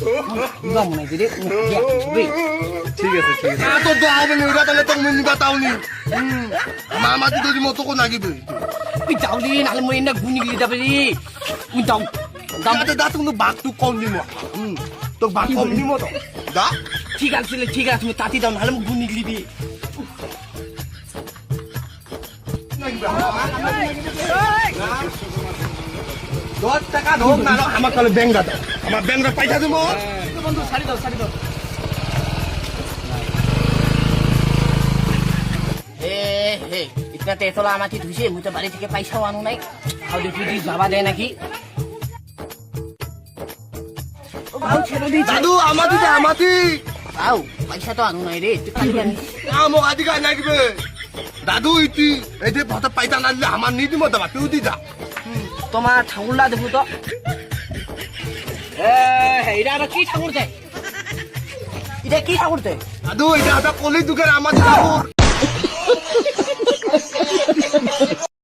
নিবা মনে দিলে সবে ঠিক আছে ঠিক আছে তো দাও হবে নইরা তাহলে তো মুনি বাতাওনি মামা দি দরি মতো কো নাগিবে তুই যাওলি নালে মই না গুনি গলি যাবে রে তুই যাও দামতে দা তুমি বাক তু কম নিমো তো বাক কম নিমো তো দা ঠিক আছে তুমি তাতি দাও নালে মই গুনি গলি দি 10 টাকা ধর না আমার কালে ব্যাংক দাও আমার ব্যাংক রা পয়সা দিমো বন্ধু ছাড়ি দাও হে ইতনা তেতলা আমাকে ধুইছে মুই তো বাড়ি থেকে পয়সাও আনু নাই আও দেখি দি যাবা দেয় নাকি ও ভাও ছেড়ে দি দাদু আমাদি আও পয়সা তো আনু নাই রে তুই খালি আনি আমো আদিকা নাগিবে দাদু ইতি এই যে ভাত পয়সা না দিলে আমার নি দিমো দাবা তুই দি যা তোমার ঠাকুরলা দেখো তো এটা কি ঠাকুর দেয় এটা কি ঠাকুর দেয় দাদু এটা কলি দুকের আমাদি ঠাকুর